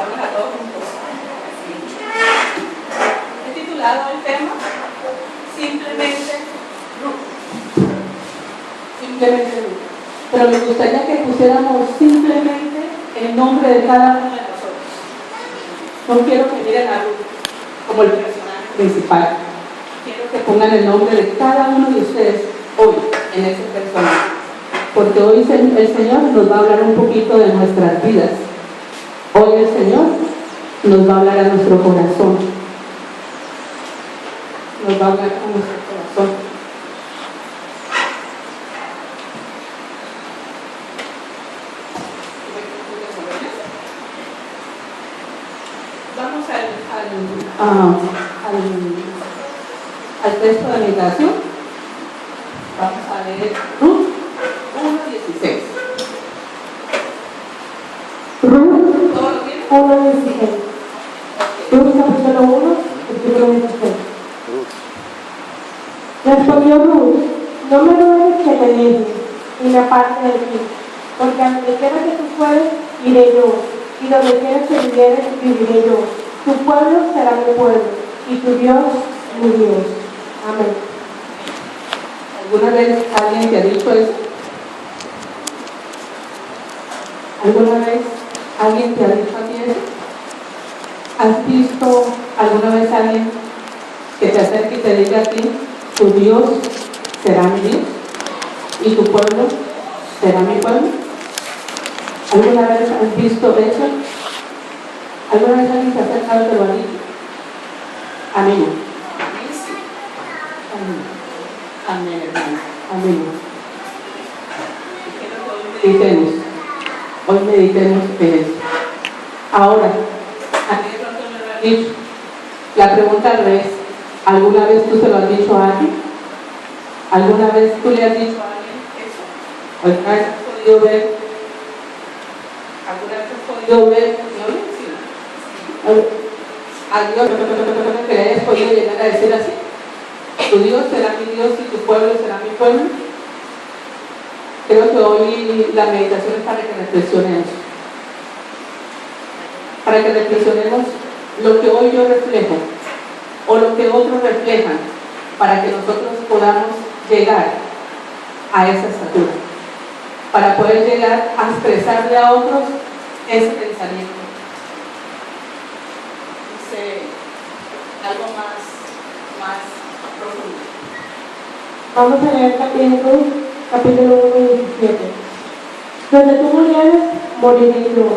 vamos a todos juntos. He titulado el tema simplemente Ruth. Simplemente Ruth. Pero me gustaría que pusiéramos simplemente el nombre de cada uno de nosotros. No quiero que miren a Ruth como el personaje principal. Quiero que pongan el nombre de cada uno de ustedes hoy en ese personaje. Porque hoy el Señor nos va a hablar un poquito de nuestras vidas. Hoy el Señor nos va a hablar a nuestro corazón. Nos va a hablar a nuestro corazón. Vamos al texto de meditación. Vamos a leer Ruth 1:16. Ruth ¿Todo lo tiene? 1:16. Ruth capítulo 1, versículo 16. Respondió Ruth: no me duele que me dejes y me aparte de ti, porque a donde quiera que tú fueres, iré yo, y donde quiera que vivieres, viviré yo. Tu pueblo será mi pueblo, y tu Dios mi Dios. Amén. ¿Alguna vez alguien te ha dicho eso? ¿Alguna vez alguien te ha dicho a ti eso? ¿Has visto alguna vez a alguien que te acerque y te diga a ti, tu Dios será mi Dios y tu pueblo será mi pueblo? ¿Alguna vez has visto eso? ¿Alguna vez alguien se ha acercado y te lo ha dicho? Amén. Amén. Amén, hermano. Amén. Hoy meditemos en eso. Ahora, a mí de pronto me lo han dicho. La pregunta al revés: ¿alguna vez tú se lo has dicho a alguien? ¿Alguna vez tú le has dicho a alguien eso? ¿Alguna vez has podido ver? ¿Alguna vez has podido ver? ¿A Dios que le hayas podido llegar a decir así? Tu Dios será mi Dios y tu pueblo será mi pueblo. Creo que hoy la meditación es para que reflexionemos. Para que reflexionemos lo que hoy yo reflejo o lo que otros reflejan, para que nosotros podamos llegar a esa estatura, para poder llegar a expresarle a otros ese pensamiento. Dice algo más profundo. Vamos a leer también Ruth, capítulo 1:17. Donde tú murieres, moriré yo,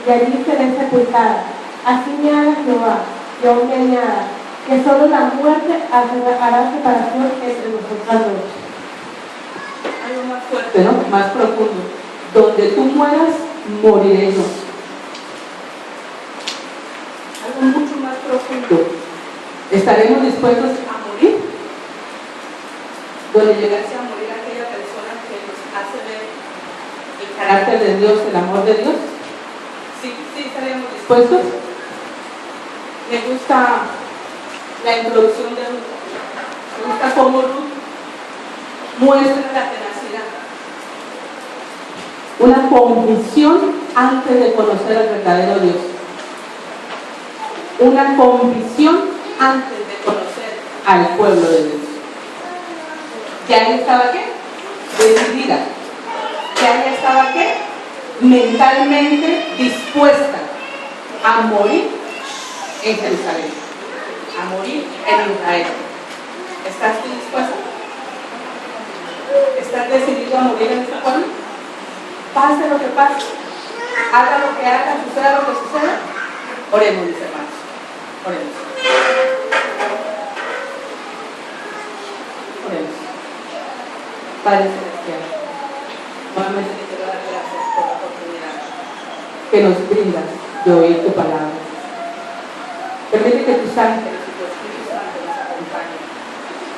y allí seré sepultada. Así me haga Jehová, y aún me añada, que solo la muerte hará separación entre nosotros dos. Algo más fuerte, ¿no? Más profundo. Donde tú mueras, moriré yo. Algo mucho más profundo. ¿Estaremos dispuestos a morir? Donde llegase a morir aquella persona que nos hace ver el carácter de Dios, el amor de Dios. Sí estaremos dispuestos. Me gusta la introducción de Ruth. Me gusta cómo Ruth muestra la tenacidad. Una convicción antes de conocer al verdadero Dios. Una convicción antes de conocer al pueblo de Dios. Ya ella estaba ¿qué? Decidida. Ya ella estaba ¿qué? Mentalmente dispuesta a morir en Jerusalén, a morir en Israel. ¿Estás tú dispuesta? ¿Estás decidido a morir en este pueblo? Pase lo que pase, haga lo que haga, suceda lo que suceda. Oremos, mis hermanos. Oremos. Oremos. Padre Celestial, nuevamente te quiero dar gracias por la oportunidad que nos brindas de oír tu palabra. Permite que tus ángeles y tu Espíritu Santo nos acompañen.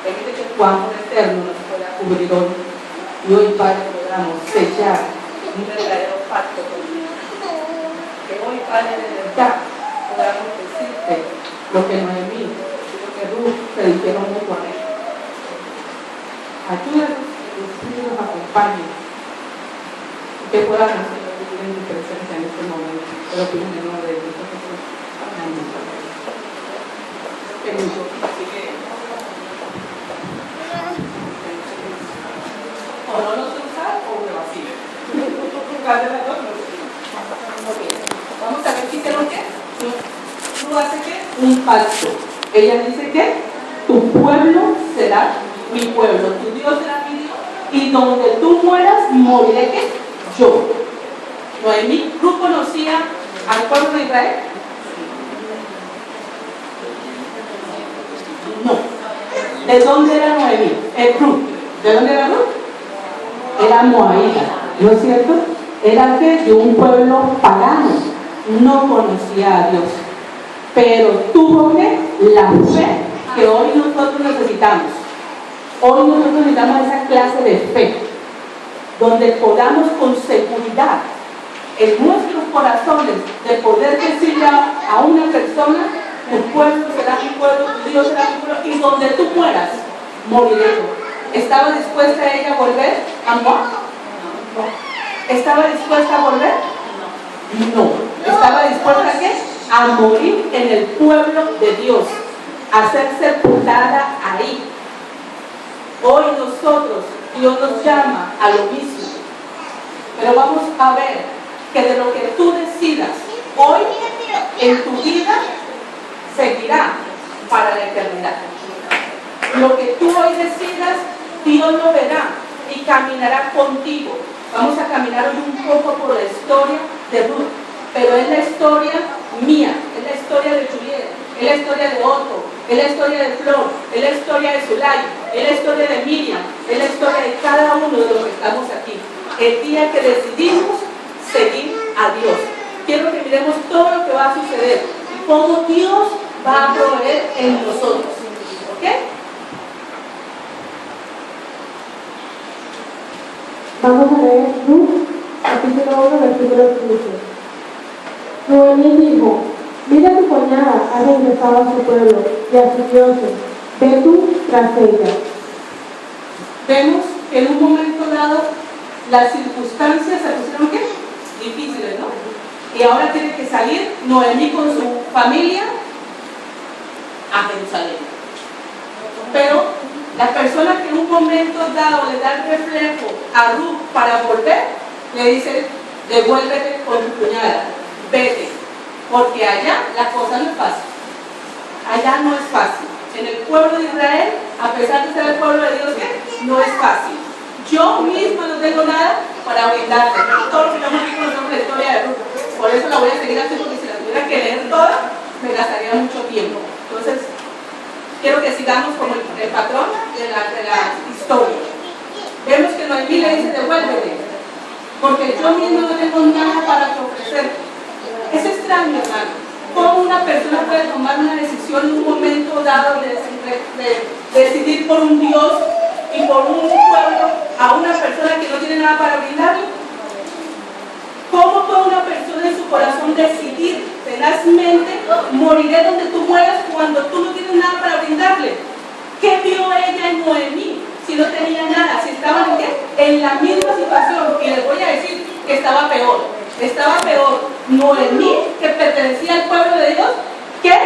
Permite que tu amor eterno nos pueda cubrir hoy. Y hoy, Padre, podamos sellar un verdadero pacto contigo. Que hoy, Padre, de verdad podamos decirte lo que Noemí y lo que Ruth te dijeron mutuamente. Ayúdanos y que tu Espíritu nos acompañe y que podamos vivir en tu presencia en este momento. Te lo pido en el nombre de Cristo Jesús. mucho. Así que, o no lo sé usar o me vacío. ¿Cuál de las dos? No sé. Ok, vamos a ver qué hicieron qué. Tú haces qué? Un pacto. Ella dice que tu pueblo será mi pueblo, tu Dios será mi Dios, y donde tú mueras, moriré ¿qué? Yo. Noemí, ¿tú conocías al pueblo de Israel? No. ¿De dónde era Noemí? Ruth. ¿De dónde era Ruth? Era moabita, ¿no es cierto? Era que de un pueblo pagano, no conocía a Dios, pero tuvo que la fe que hoy nosotros necesitamos. Hoy nosotros necesitamos esa clase de fe, donde podamos con seguridad en nuestros corazones de poder decirle a una persona: tu pueblo será mi pueblo, tu Dios será mi pueblo, y donde tú mueras, moriré yo. ¿Estaba dispuesta ella a volver a Moab? No. ¿Estaba dispuesta a volver? No. ¿Estaba dispuesta a qué? A morir en el pueblo de Dios, a ser sepultada ahí. Hoy nosotros, Dios nos llama a lo mismo, pero vamos a ver que de lo que tú decidas hoy en tu vida seguirá para la eternidad. Lo que tú hoy decidas, Dios lo verá y caminará contigo. Vamos a caminar hoy un poco por la historia de Ruth, pero es la historia mía, es la historia de Julieta, es la historia de Otto, es la historia de Flor, es la historia de Zulay, es la historia de Miriam, es la historia de cada uno de los que estamos aquí. El día que decidimos seguir a Dios, quiero que miremos todo lo que va a suceder y cómo Dios va a proveer en nosotros. ¿Ok? Vamos a leer Ruth, capítulo 1, versículo 15. Noemí dijo: mira, tu cuñada ha regresado a su pueblo y a sus dioses. Ve tú tras ella. Vemos que en un momento dado las circunstancias se pusieron ¿qué? Difíciles, ¿no? Y ahora tiene que salir Noemí con su familia a Jerusalén. Pero la persona que en un momento dado le da el reflejo a Ruth para volver, le dice: devuélvete con tu cuñada, vete, porque allá la cosa no es fácil. Allá no es fácil. En el pueblo de Israel, a pesar de ser el pueblo de Dios, ¿qué? No es fácil. Yo misma no tengo nada para brindarte. Todos los que estamos aquí conocemos la historia de Ruth. Por eso la voy a seguir haciendo, porque si la tuviera que leer toda, me gastaría mucho tiempo. Entonces, quiero que sigamos como el patrón de la historia. Vemos que Noemí le dice: devuélvete, porque yo mismo no tengo nada para ofrecer. Es extraño, hermano, cómo una persona puede tomar una decisión en un momento dado de decidir por un Dios y por un pueblo a una persona que no tiene nada para brindarle. ¿Cómo puede una persona en su corazón decidir tenazmente: moriré donde tú mueras, cuando tú no tienes nada para brindarle? ¿Qué vio ella en Noemí si no tenía nada? Si estaban en qué? En la misma situación. Y les voy a decir que estaba peor. Estaba peor Noemí, que pertenecía al pueblo de Dios, que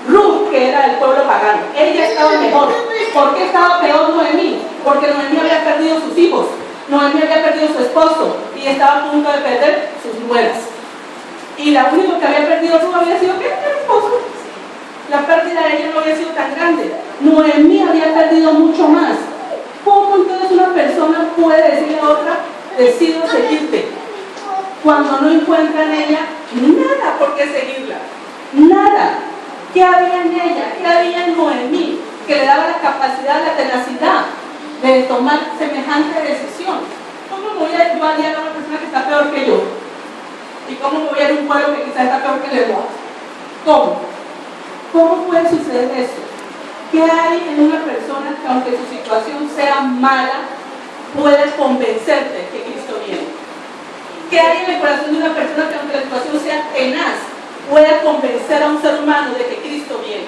Ruth, que era del pueblo pagano. Ella estaba mejor. ¿Por qué estaba peor Noemí? Porque Noemí había perdido sus hijos, Noemí había perdido su esposo y estaba a punto de perder sus nueras. Y la única que había perdido Ruth había sido ¿qué? El esposo. La pérdida de ella no había sido tan grande. Noemí había perdido mucho más. ¿Cómo entonces una persona puede decirle a otra: decido seguirte, cuando no encuentra en ella nada por qué seguirla? Nada. ¿Qué había en ella? ¿Qué había en Noemí que le daba la capacidad, la tenacidad de tomar semejante decisión? ¿Cómo me voy a yo a una persona que está peor que yo? ¿Y cómo me voy a ir a un pueblo que quizás está peor que el Moab? ¿Cómo? ¿Cómo puede suceder eso? ¿Qué hay en una persona que, aunque su situación sea mala, puede convencerte que Cristo viene? ¿Qué hay en el corazón de una persona que, aunque la situación sea tenaz, pueda convencer a un ser humano de que Cristo viene,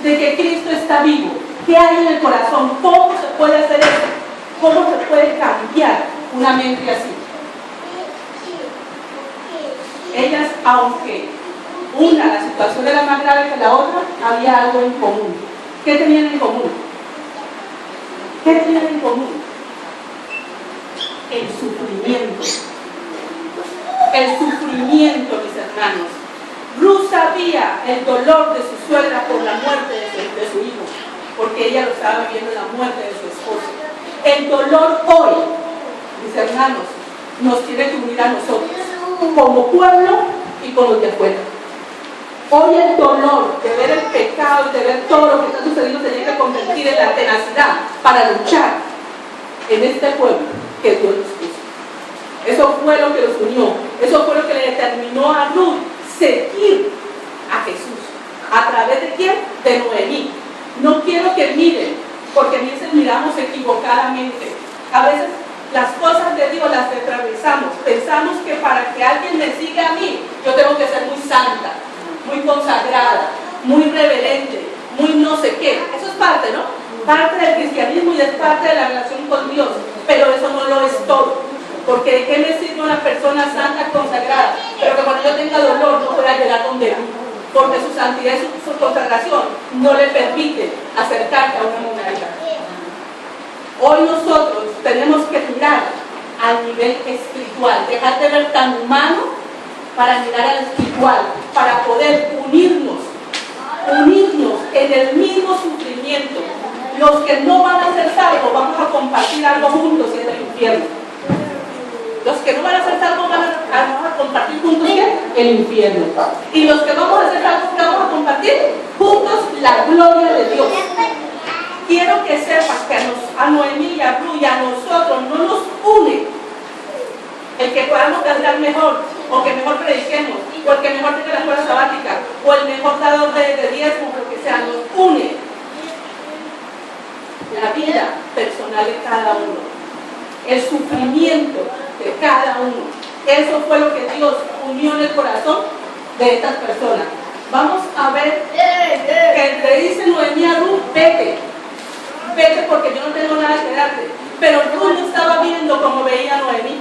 de que Cristo está vivo? ¿Qué hay en el corazón? ¿Cómo se puede hacer eso? ¿Cómo se puede cambiar una mente así? Ellas, aunque la situación era más grave que la otra, había algo en común. ¿Qué tenían en común? ¿Qué tenían en común? El sufrimiento. El sufrimiento, mis hermanos. Ruth sabía el dolor de su suegra por la muerte de su hijo, porque ella lo estaba viviendo, la muerte de su esposo. El dolor hoy, mis hermanos, nos tiene que unir a nosotros, como pueblo y con los de afuera. Hoy el dolor de ver el pecado, de ver todo lo que está sucediendo, se tiene que convertir en la tenacidad para luchar en este pueblo que Dios nos puso. Eso fue lo que los unió, eso fue lo que le determinó a Ruth seguir a Jesús. ¿A través de quién? De Noemí. No quiero que miren, porque a veces miramos equivocadamente. A veces las cosas de Dios las atravesamos. Pensamos que para que alguien me siga a mí, yo tengo que ser muy santa, muy consagrada, muy reverente, muy no sé qué. Eso es parte, ¿no? Parte del cristianismo y es parte de la relación con Dios. Pero eso no lo es todo. Porque ¿de qué me sirve una persona santa, consagrada? Pero que cuando yo tenga dolor no pueda llegar donde mí. Porque su santidad y su consagración no le permite acercarse a una monarca. Hoy nosotros tenemos que mirar al nivel espiritual, dejar de ver tan humano para mirar al espiritual, para poder unirnos en el mismo sufrimiento. Los que no van a ser salvos vamos a compartir algo juntos en el infierno. Los que no van a ser salvos vamos a compartir juntos el infierno. Y los que vamos a ser salvos, ¿qué vamos a compartir? Juntos la gloria de Dios. Quiero que sepas que a Noemí y a Ruth y a nosotros no nos une el que podamos cantar mejor, o que mejor prediquemos, o el que mejor tenga la escuela sabática, o el mejor dador de diezmos, lo que sea. Nos une la vida personal de cada uno, el sufrimiento de cada uno. Eso fue lo que Dios unió en el corazón de estas personas. Vamos a ver que le dice Noemí a Ruth: vete porque yo no tengo nada que darte. Pero Ruth no estaba viendo como veía Noemí.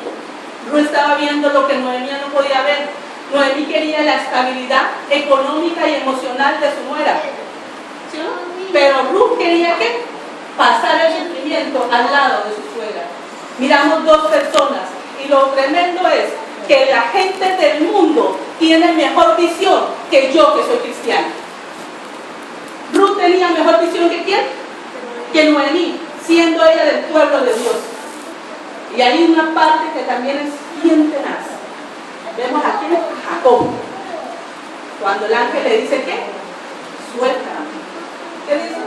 Ruth estaba viendo lo que Noemí no podía ver. Noemí quería la estabilidad económica y emocional de su nuera, ¿sí? Pero Ruth quería que pasar el sufrimiento al lado de su suegra. Miramos dos personas y lo tremendo es que la gente del mundo tiene mejor visión que yo, que soy cristiana. Ruth tenía mejor visión que ¿quién? Que Noemí, siendo ella del pueblo de Dios. Y hay una parte que también es bien tenaz. Vemos aquí a Jacob, cuando el ángel le dice ¿qué? Suéltame. ¿Qué dice?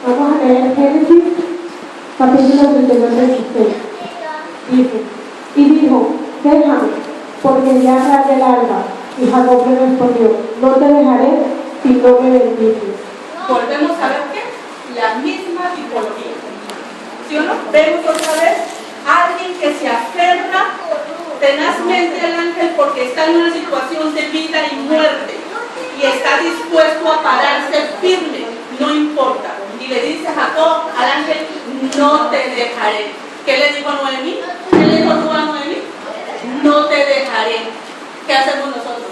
Vamos a leer Génesis, capítulo 39, 16. Dice: y dijo, déjame, porque ya raya el alba. Y Jacob le respondió, no te dejaré si no me bendices. Volvemos a ver ¿qué? La misma tipología. ¿Sí o no? Vemos otra vez a alguien que se aferra tenazmente al ángel porque está en una situación de vida y muerte y está dispuesto a pararse firme, no importa. Y le dice a Jacob, al ángel, no te dejaré. ¿Qué le dijo a Noemí? ¿Qué le dijo tú a Noemí? No te dejaré. ¿Qué hacemos nosotros?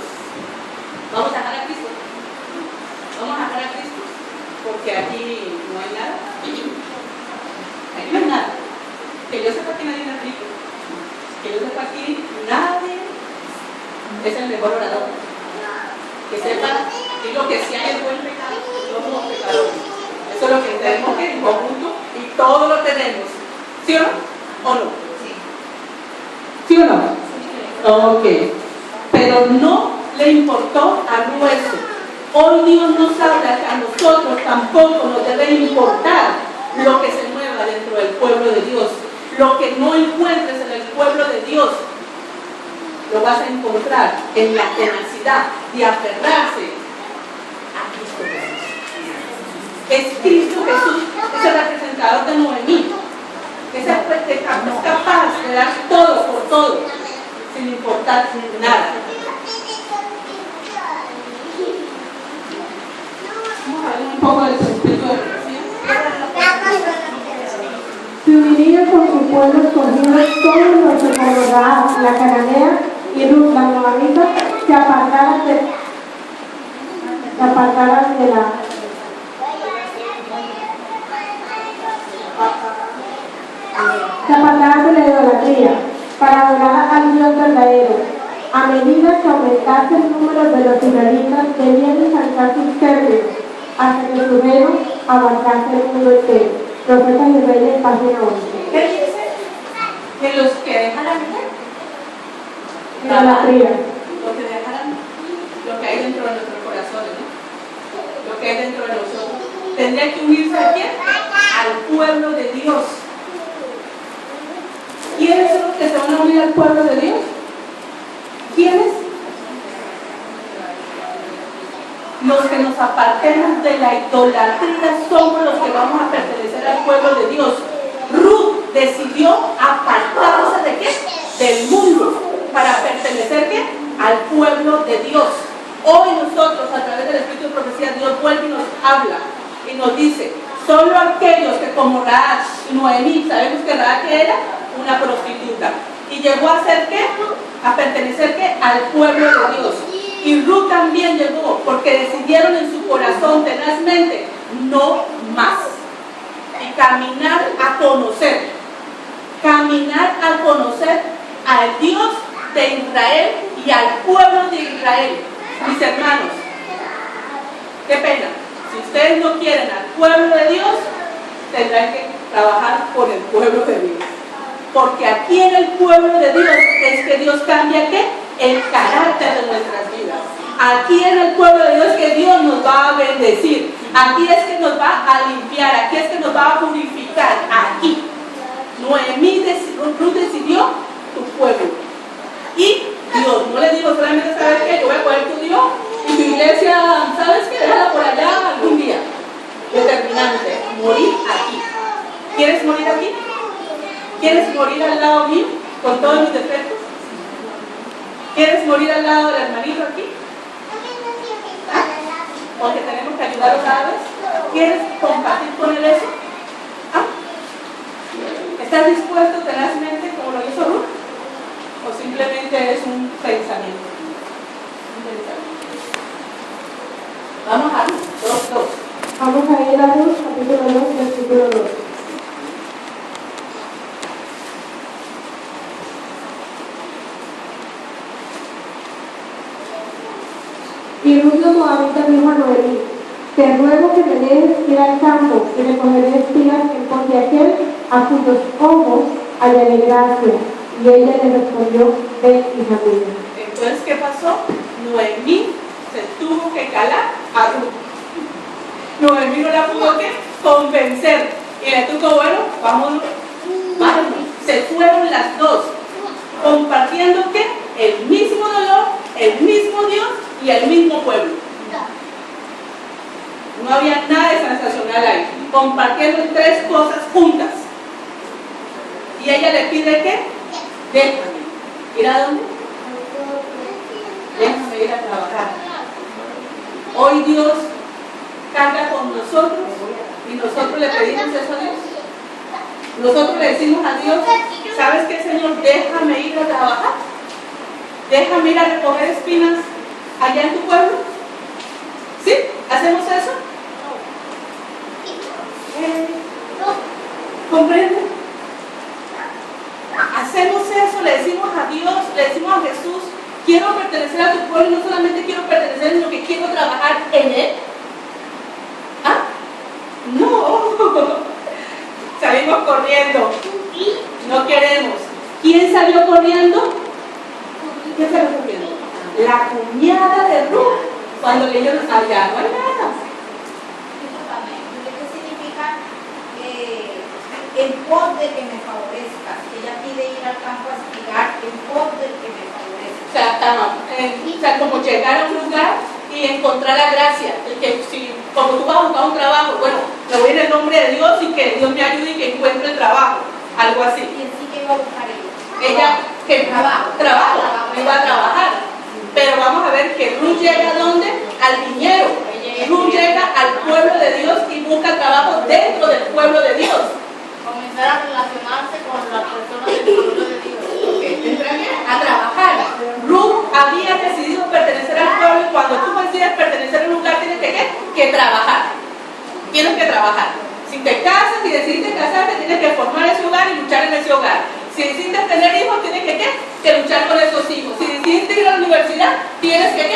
¿Vamos a dejar a Cristo? ¿Vamos a dejar a Cristo? Porque aquí no hay nada. Aquí no hay nada. Que yo sepa que nadie es rico. Que yo sepa que nadie es el mejor orador. Que sepa, digo que si hay el buen pecado, somos pecadores. Eso es lo que tenemos que en conjunto y todo lo tenemos. ¿Sí o no? ¿O no? ¿Sí o no? Ok. Pero no le importó a Ruth eso. Hoy Dios nos habla que a nosotros tampoco nos debe importar lo que se mueva dentro del pueblo de Dios. Lo que no encuentres en el pueblo de Dios, lo vas a encontrar en la tenacidad de aferrarse a Cristo Jesús. Es Cristo Jesús, es el representador de Noemí. Es capaz de dar todo por todo, sin importar nada. Vamos a ver un poco de su espíritu de relación. Se uniría con su pueblo escogido todos los que como Rahab, la cananea, y Ruth, la moabita, se apartaran de la debían ensanchar sus términos hasta que su reino abarcase el mundo entero. Profetas y Reyes, página 11. ¿Qué dice? Que los que dejaran Idolatría. lo que dejaran, lo que hay dentro de nuestros corazones, ¿no? Lo que hay dentro de nosotros. Tendría que unirse a quién? Al pueblo de Dios. ¿Quiénes son los que se van a unir al pueblo de Dios? ¿Quiénes? Los que nos apartemos de la idolatría somos los que vamos a pertenecer al pueblo de Dios. Ruth decidió apartarse ¿de qué? Del mundo, para pertenecer ¿qué? Al pueblo de Dios. Hoy nosotros, a través del Espíritu de Profecía, Dios vuelve y nos habla y nos dice, solo aquellos que como Rahab y Noemí, sabemos que Rahab era una prostituta, y llegó a ser ¿qué? A pertenecer ¿qué? Al pueblo de Dios. Y Ruth también llegó, porque decidieron en su corazón tenazmente, no más. Y caminar a conocer al Dios de Israel y al pueblo de Israel. Mis hermanos, qué pena, si ustedes no quieren al pueblo de Dios, tendrán que trabajar por el pueblo de Dios. Porque aquí en el pueblo de Dios es que Dios cambia ¿qué? El carácter de nuestras vidas. Aquí en el pueblo de Dios es que Dios nos va a bendecir. Aquí es que nos va a limpiar. Aquí es que nos va a purificar. Aquí. Ruth decidió tu pueblo. Y Dios no le dijo solamente, ¿sabes qué? Yo voy a poner tu Dios y tu iglesia, ¿sabes qué? Déjala por allá algún día. Determinante. Morir aquí. ¿Quieres morir aquí? ¿Quieres morir al lado mío con todos mis defectos? ¿Quieres morir al lado del hermanito aquí? Porque tenemos que ayudarlo cada vez. ¿Quieres compartir con él eso? ¿Estás dispuesto tenazmente como lo hizo Ruth? ¿O simplemente es un pensamiento? Vamos a Ruth 2. Vamos a ir a Ruth, capítulo 2, versículo 2. Y Ruth la moabita dijo a Noemí, te ruego que me dejes ir al campo y recogeré espigas en pos de aquel a cuyos ojos hallaré gracia. Y ella le respondió, ven, hija mía. Entonces, ¿qué pasó? Noemí se tuvo que calar a Ruth. Noemí no la pudo ¿qué? Convencer. Y le tuvo, bueno, vámonos. Se fueron las dos, compartiendo ¿qué? El mismo dolor, el mismo Dios y el mismo pueblo. No había nada de sensacional ahí. Compartiendo tres cosas juntas. Y ella le pide ¿qué? Déjame. ¿Ir a dónde? Déjame ir a trabajar. Hoy Dios carga con nosotros y nosotros le pedimos eso a Dios. Nosotros le decimos a Dios, ¿sabes qué, Señor? Déjame ir a trabajar. Déjame ir a recoger espinas allá en tu pueblo. ¿Sí? ¿Hacemos eso? ¿Comprende? Hacemos eso, le decimos a Dios, le decimos a Jesús, quiero pertenecer a tu pueblo y no solamente quiero pertenecer, sino que quiero trabajar en él. ¿Ah? No. Salimos corriendo. No queremos. ¿Quién salió corriendo? ¿Quién salió corriendo? La cuñada de Ruth. Cuando le dijeron, allá no hay nada. ¿Qué significa en pos de que me favorezcas? Ella pide ir al campo a espigar en pos de que me favorezca. O sea, como llegar a un lugar y encontrar la gracia. Que si, como tú vas a buscar un trabajo, bueno, me voy en el nombre de Dios y que Dios me ayude y que encuentre el trabajo. Algo así. Y en sí que iba a buscar ella. Ella, que trabajo, iba a trabajar. Pero vamos a ver que Ruth llega ¿a dónde? Al viñedo. Ruth llega al pueblo de Dios y busca trabajo dentro del pueblo de Dios. Comenzar a relacionarse con las personas del pueblo de Dios. A trabajar. Ruth había decidido pertenecer al pueblo y cuando tú decides pertenecer a un lugar tienes que trabajar. Tienes que trabajar. Si te casas y decidiste casarte, tienes que formar ese hogar y luchar en ese hogar. Si decidiste tener hijos, tienes que luchar con esos hijos. Si decidiste ir a la universidad, tienes que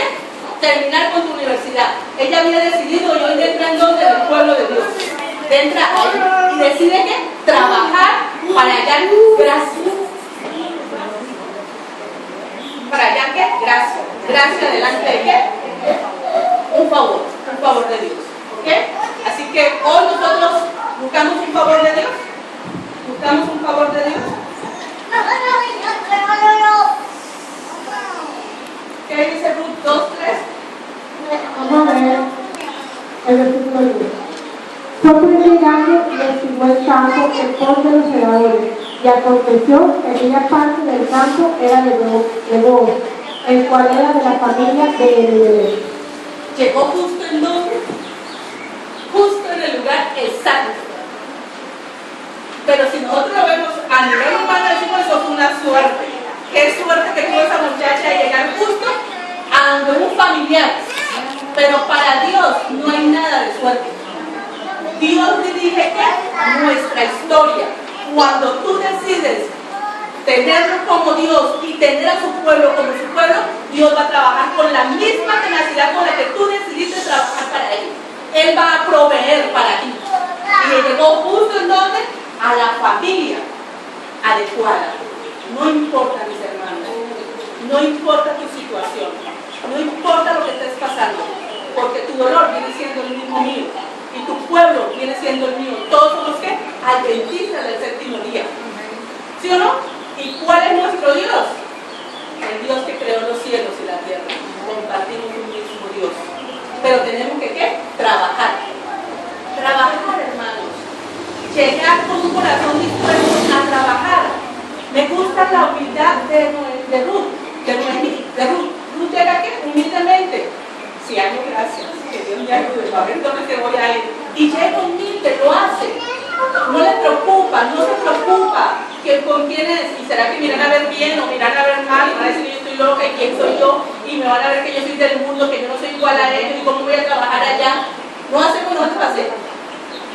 terminar con tu universidad. Ella había decidido, y hoy entra en donde el pueblo de Dios. Entra ahí y decide que trabajar para hallar gracia. ¿Para hallar qué? Gracia. Gracia delante de qué? Un favor de Dios. ¿Ok? Así que hoy nosotros buscamos un favor de Dios. Buscamos un favor de Dios. ¿Qué dice Ruth 2:3? Vamos a ver el versículo 10. Fue predicando y estimó el campo en pos de los segadores, y aconteció que aquella parte del campo era de Boaz, el cual era de la familia de Elimelech. Llegó justo en donde, justo en el lugar exacto. Pero si nosotros lo vemos a nivel humano, decimos eso fue una suerte. Qué suerte que tuvo esa muchacha de llegar justo a donde un familiar. Pero para Dios no hay nada de suerte. Dios dirige nuestra historia. Cuando tú decides tenerlo como Dios y tener a su pueblo como su pueblo, Dios va a trabajar con la misma tenacidad con la que tú decidiste trabajar para Él. Él va a proveer para ti. Y llegó justo en donde, a la familia adecuada. No importa, mis hermanos, no importa tu situación, no importa lo que estés pasando, porque tu dolor viene siendo el mismo mío y tu pueblo viene siendo el mío. Todos somos ¿qué? Adventistas del séptimo día. ¿Sí o no? ¿Y cuál es nuestro Dios? El Dios que creó los cielos y la tierra. Compartimos un mismo Dios. Pero tenemos que ¿qué? Trabajar. Trabajar, hermanos. Llegar con un corazón dispuesto a trabajar. Me gusta la humildad de Ruth. Ruth llega aquí humildemente. Si hay gracias, que Dios me ayude, a ver dónde te voy a ir. Y llega humilde, lo hace. No le preocupa, no se preocupa que con quién es. Y será que miran a ver bien o miran a ver mal y van a decir que yo estoy loca y quién soy yo. Y me van a ver que yo soy del mundo, que yo no soy igual a ellos y cómo voy a trabajar allá. No hacemos nosotros así.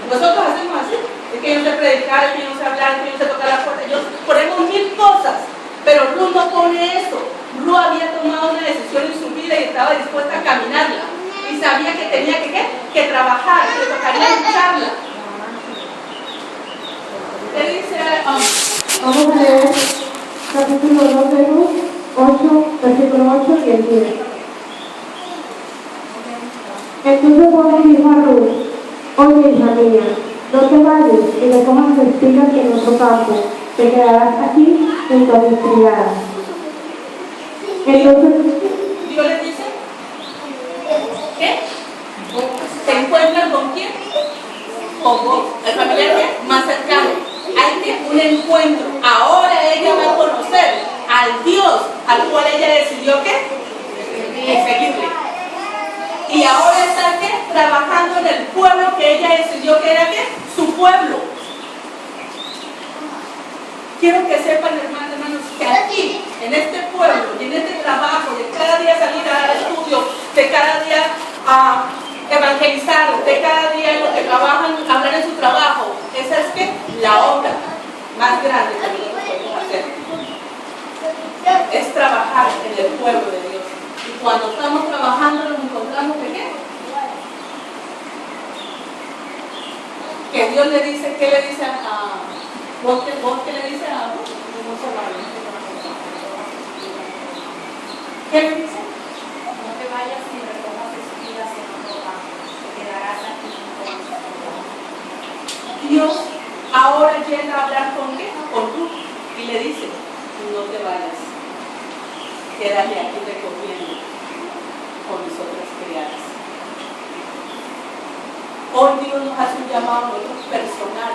Nosotros hacemos así. Es que yo no sé predicar, es que yo no sé hablar, es que yo no sé tocar la puerta. Yo ponemos mil cosas. Pero Ruth no pone eso. Ruth había tomado una decisión en su vida y estaba dispuesta a caminarla. Y sabía que tenía que trabajar, que le tocaría lucharla. ¿Qué dice? Vamos a leer capítulo 2 de Ruth, 8, versículo 8 y el 10. Entonces Boaz dijo a Ruth: oye, hija mía, no te vayas y recojas espigas en otro campo, te quedarás aquí junto a mis criadas. Entonces Dios le dice, ¿qué? ¿Se encuentran con quién? Con vos, el familiar ¿qué? Más cercano. Hay que un encuentro. Ahora ella va a conocer al Dios al cual ella decidió ¿qué? Seguirle. Y ahora está ¿qué? Trabajando en el pueblo que ella decidió que era ¿qué? Su pueblo. Quiero que sepan, hermanos, que aquí, en este pueblo y en este trabajo, de cada día salir a dar estudio, de cada día a evangelizar, de cada día en lo que trabajan, hablar en su trabajo, esa es ¿qué? La obra más grande que nosotros podemos hacer. Es trabajar en el pueblo de Dios. Y cuando estamos trabajando nos encontramos ¿de qué? Que Dios le dice, ¿qué le dice a vos qué le dice a vos? ¿Qué le dice? No te vayas y recojas espigas en otro campo, te quedarás aquí con Dios ahora llega a hablar con ¿qué? Con Ruth y le dice, no te vayas, quédate aquí recogiendo con mis otras criadas. Hoy Dios nos hace un llamado a nosotros personal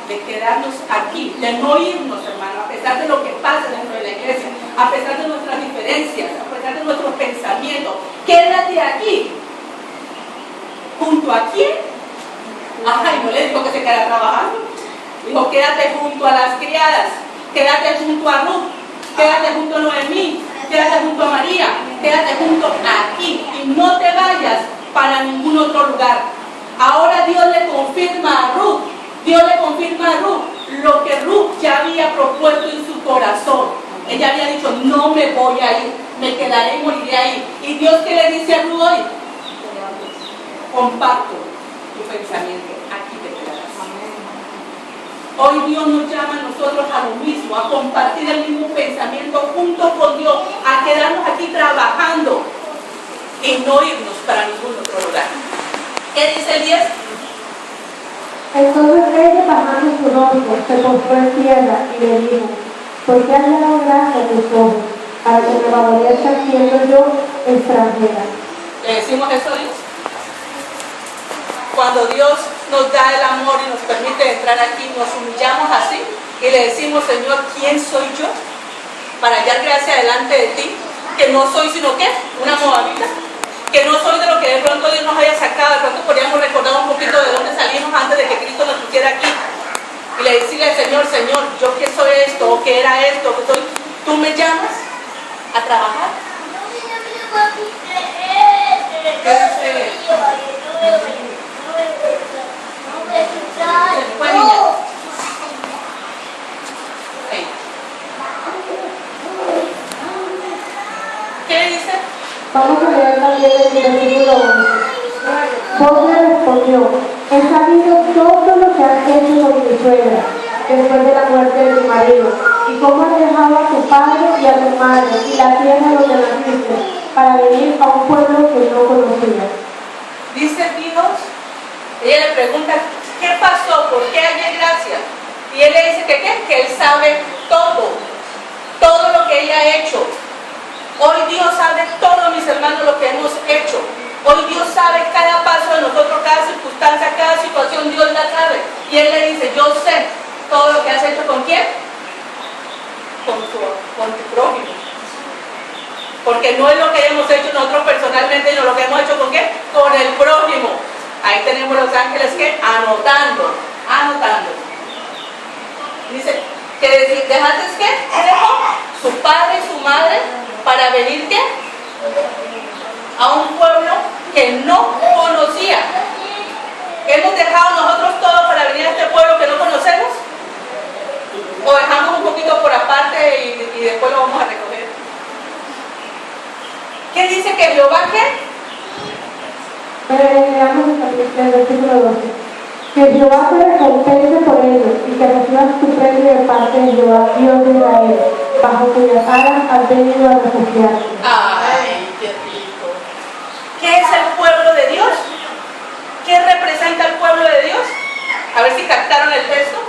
de quedarnos aquí, de no irnos, hermano, a pesar de lo que pasa dentro de la iglesia, a pesar de nuestras diferencias, a pesar de nuestros pensamientos. Quédate aquí. ¿Junto a quién? Ajá, y no le dijo que se quedara trabajando. Dijo, quédate junto a las criadas, quédate junto a Ruth, quédate junto a Noemí, quédate junto a María, quédate junto aquí y no te vayas para ningún otro lugar. Ahora Dios le confirma a Ruth, lo que Ruth ya había propuesto en su corazón. Ella había dicho, no me voy a ir, me quedaré y moriré ahí. ¿Y Dios qué le dice a Ruth hoy? Comparto tu pensamiento, aquí te quedarás. Hoy Dios nos llama a nosotros a lo mismo, a compartir el mismo pensamiento junto con Dios, a quedarnos aquí trabajando y no irnos para ningún otro lugar. ¿Qué dice el 10? Entonces ella, bajando su rostro, se postró en tierra y le dijo: ¿por qué has dado gracia a tus ojos, para que me favorezca siendo yo extranjera? ¿Le decimos eso a Dios? Cuando Dios nos da el amor y nos permite entrar aquí, nos humillamos así y le decimos: Señor, ¿quién soy yo para hallar gracia delante de ti? Que no soy sino ¿qué? Una moabita. Que no soy de lo que de pronto Dios nos haya sacado. De pronto podríamos recordar un poquito de dónde salimos antes de que Cristo nos pusiera aquí. Y le decirle al Señor: Señor, yo que soy esto, o que era esto, que soy, tú me llamas a trabajar. ¿Qué dice? Pues, niña. Ahí. ¿Qué dice? Vamos a leer también el versículo 11. Vos le respondió: he sabido todo lo que has hecho con mi suegra después de la muerte de tu marido, y cómo has dejado a tu padre y a tu madre y la tierra donde naciste para venir a un pueblo que no conocías. Dice Dios, ella le pregunta: ¿qué pasó? ¿Por qué hallé gracia? Y él le dice que ¿qué? Que él sabe todo lo que ella ha hecho. Hoy Dios sabe todo, mis hermanos, lo que hemos hecho. Hoy Dios sabe cada paso de nosotros, cada circunstancia, cada situación, Dios la sabe. Y él le dice: yo sé todo lo que has hecho. ¿Con quién? Con tu prójimo. Porque no es lo que hemos hecho nosotros personalmente, sino lo que hemos hecho ¿con qué? Con el prójimo. Ahí tenemos los ángeles que anotando. Dice que dejaste ¿qué? ¿Qué dejó? Su padre y su madre para venir ¿qué? A un pueblo que no conocía. ¿Hemos dejado nosotros todo para venir a este pueblo que no conocemos? ¿O dejamos un poquito por aparte y después lo vamos a recoger? ¿Qué dice que Jehová qué? Leamos el versículo 12. Que Jehová te recompense por ellos y que recibas tu premio de parte de Jehová, Dios de Israel, bajo cuyas alas has venido a refugiarte. ¡Ay, qué rico! ¿Qué es el pueblo de Dios? ¿Qué representa el pueblo de Dios? A ver si captaron el texto.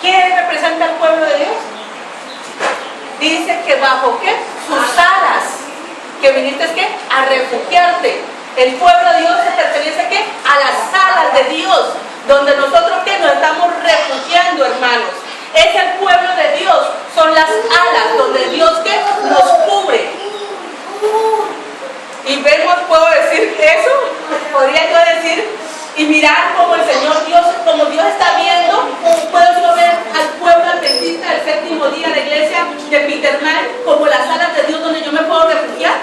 ¿Qué representa el pueblo de Dios? Dice que bajo ¿qué? Sus alas, que viniste ¿qué? A refugiarte. El pueblo de Dios se pertenece ¿qué? A las alas de Dios, donde nosotros ¿qué? Nos estamos refugiando, hermanos. Es el pueblo de Dios, son las alas donde Dios ¿qué? Nos cubre. Y vemos, puedo decir eso, podría yo decir, y mirar como el Señor Dios, como Dios está viendo, puedo yo ver al pueblo adventista del séptimo día, la iglesia de Peterman, como las alas de Dios donde yo me puedo refugiar.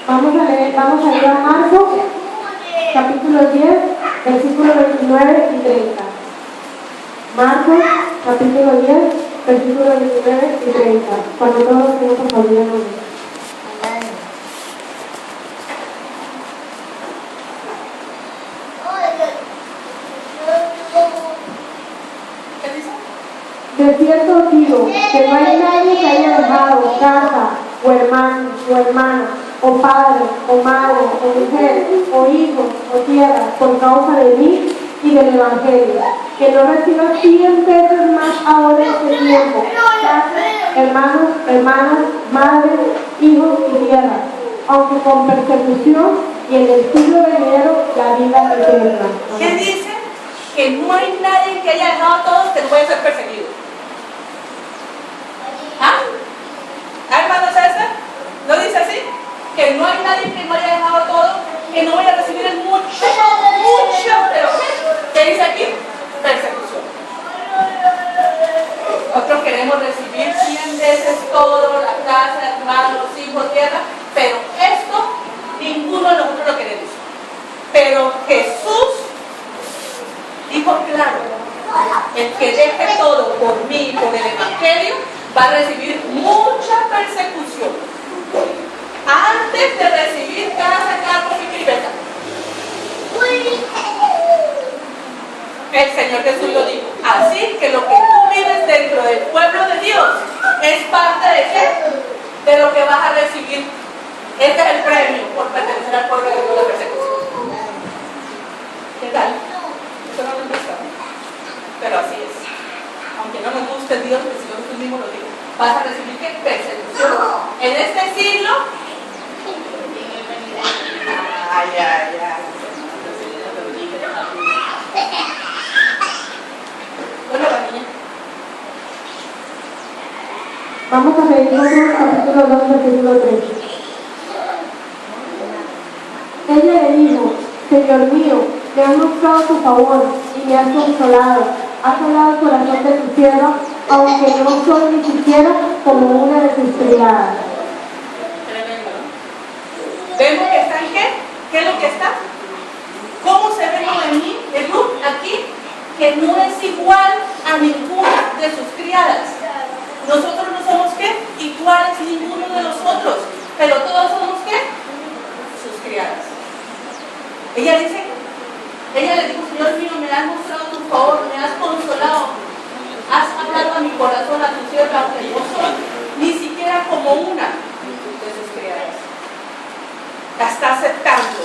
Vamos a ir a Marcos, capítulo 10, versículos 29 y 30. Marcos, capítulo 10, versículos 29 y 30. Cuando todos tenemos por favor, de cierto os digo que no hay nadie que haya dejado casa, o hermano, o hermana, o padre, o madre, o mujer, o hijo, o tierra, por causa de mí y del Evangelio, que no reciba 100 veces más ahora en este tiempo, casa, hermanos, hermanas, madre, hijos y tierra, aunque con persecución y en el siglo venidero la vida eterna. ¿Qué dice? Que no hay nadie que haya dejado a todos que no vaya a ser perseguido. ¿Ah? Hermano César, ¿no dice así? Que no hay nadie que no haya dejado todo, que no vaya a recibir el mucho, pero ¿qué dice aquí? Persecución. Nosotros queremos recibir 100 veces todo, la casa, hermanos, hijos, tierra, pero esto ninguno de nosotros Jesús dijo claro, el que deje todo por mí, por el Evangelio, va a recibir mucha persecución antes de recibir casa, carros y libertad. El Señor Jesús lo dijo. Así que lo que tú vives dentro del pueblo de Dios es parte de qué? De lo que vas a recibir. Este es el premio por pertenecer al pueblo de Dios, la persecución. ¿Qué tal? Eso no nos gusta, pero así es. Aunque no nos guste Dios, el Señor Jesús mismo lo dijo. Vas a recibir ¿qué? Persecución. En este siglo. Ay, ay, ay. Bueno, la niña. Vamos a leer Números capítulo 2, versículo 3. Ella le dijo: Señor mío, me has mostrado tu favor y me has consolado. Has hablado el corazón de tu sierva, aunque no soy ni siquiera como una de tus criadas. Tremendo, ¿no? Vemos que está en qué. ¿Qué es lo que está? ¿Cómo se ve Noemí, el Ruth, aquí? Que no es igual a ninguna de sus criadas. Nosotros no somos ¿qué? Iguales ninguno de los otros, pero todos somos ¿qué? Sus criadas. Ella le dijo: Señor mío, me has mostrado tu favor, me has consolado, has hablado a mi corazón, a tu sierva, aunque no soy ni siquiera como una de sus criadas. La está aceptando,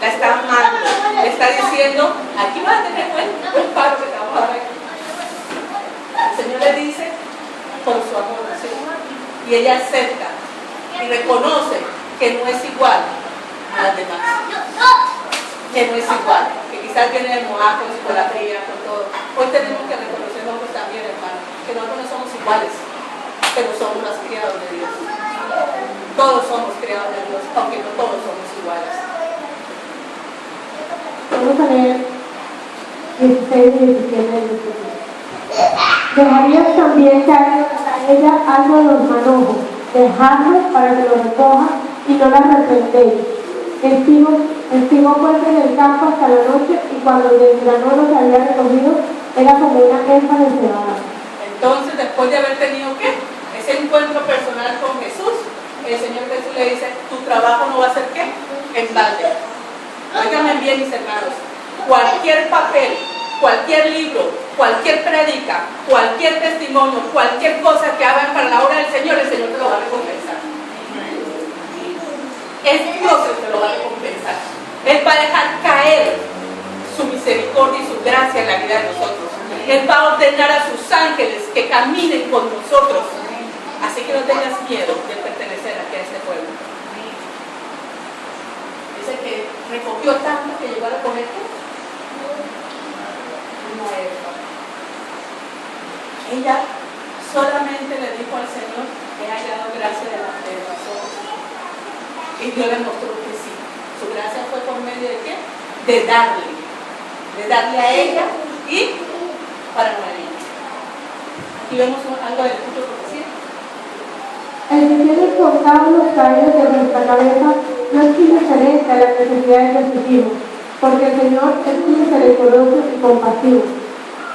la está amando, le está diciendo: aquí vas a tener un paro que te vamos a dar aquí. El Señor le dice con su amor, ¿sí? Y ella acepta y reconoce que no es igual a las demás, que no es igual, que quizás viene de Moab con psicología, con todo. Hoy tenemos que reconocer nosotros también, hermano, que nosotros no somos iguales, pero somos los criados de Dios. Todos somos criados de Dios, aunque no todos somos iguales. Vamos a leer 16 y 17 de ¿Dejarías también que haga a ella algo de los manojos? Dejadlos para que los recoja y no las reprendéis. Estigó pues en el campo hasta la noche, y cuando el grano se había recogido, era como una elfa de cebada. Entonces, después de haber tenido ¿qué? Ese encuentro personal con Jesús, el Señor Jesús le dice: tu trabajo no va a ser ¿qué? En balde. Óiganme bien, mis hermanos, cualquier papel, cualquier libro, cualquier prédica, cualquier testimonio, cualquier cosa que hagan para la obra del Señor, el Señor te lo va a recompensar. Es Dios el que lo va a recompensar. Él va a dejar caer su misericordia y su gracia en la vida de nosotros. Él va a ordenar a sus ángeles que caminen con nosotros. Así que no tengas miedo de pertenecer aquí a este pueblo. Dice que recogió tanto que llegó a recoger una elfa. Ella solamente le dijo al Señor: he hallado gracia delante de nosotros. Y Dios le mostró que sí. Su gracia fue por medio de qué? De darle a ella y para María. Aquí vemos algo del futuro profecía. El que tiene contados los cabellos de nuestra cabeza no es indiferente a las necesidades de sus hijos, porque el Señor es misericordioso y compasivo.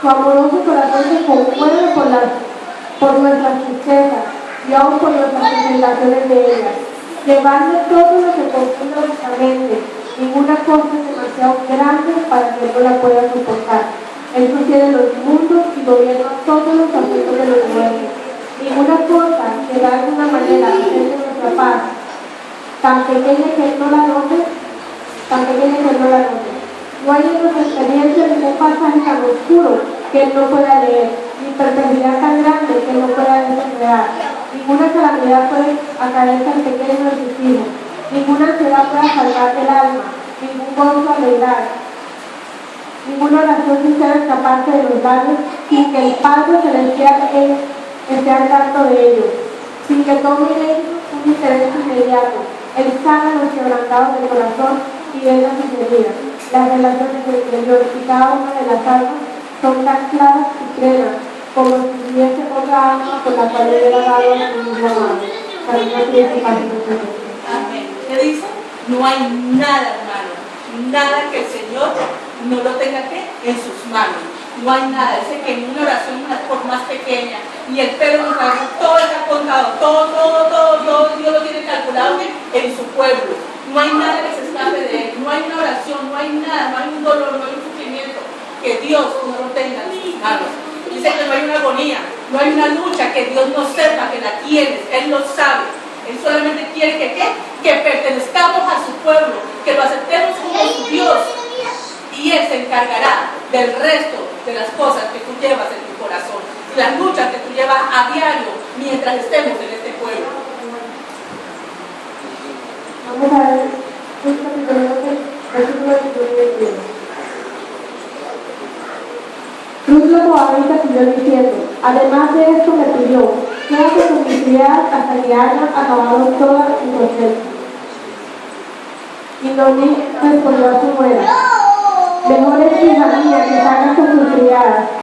Su amoroso corazón se conmueve por nuestras tristezas y aún por nuestras presentaciones de ellas. Llevarle todo lo que consume nuestra mente. Ninguna cosa es demasiado grande para que no la pueda soportar. Él sostiene los mundos y gobierna todos los asuntos del universo. Ninguna cosa que de alguna manera afecte nuestra paz, tan pequeña que no la note. No hay en nuestra experiencia ningún pasaje tan oscuro que él no pueda leer, ni perplejidad tan grande que él no pueda desenredar. Ninguna calamidad puede acaer tan pequeño de sus hijos. Ninguna ansiedad puede salvar el alma, ningún gozo alegrar. Ninguna oración sincera escaparse de los labios sin que el Padre Celestial esté al tanto de ellos, sin que tome en ellos un interés inmediato. Él sana los quebrantados del corazón y vela sus heridas. Las relaciones entre Dios y cada una de las almas son tan claras y plenas como si hubiese otra alma por la cual hubiera dado a su mismo amado. Amén. ¿Qué dice? No hay nada, hermano, nada que el Señor no lo tenga en sus manos. No hay nada. Dice que en una oración, por más pequeña, y el pelo no sabe, todo está contado, todo Dios lo tiene calculado en su pueblo. No hay nada que se escape de él, no hay una oración, no hay nada, no hay un dolor, no hay un sufrimiento que Dios no lo tenga en sus manos. Dice que no hay una agonía, no hay una lucha que Dios no sepa que la tienes, Él lo sabe. Él solamente quiere que pertenezcamos a su pueblo, que lo aceptemos como su Dios, y Él se encargará del resto de las cosas que tú llevas en tu corazón, las luchas que tú llevas a diario mientras estemos en este pueblo. Vamos a ver un capítulo 12, versículo 21. Ruth la moabita siguió diciendo, además de esto me pidió, quédate con mi criada hasta que haya acabado toda mi cosecha. Y Noemí respondió a su nuera, mejor es hija mía que salgas con tu criada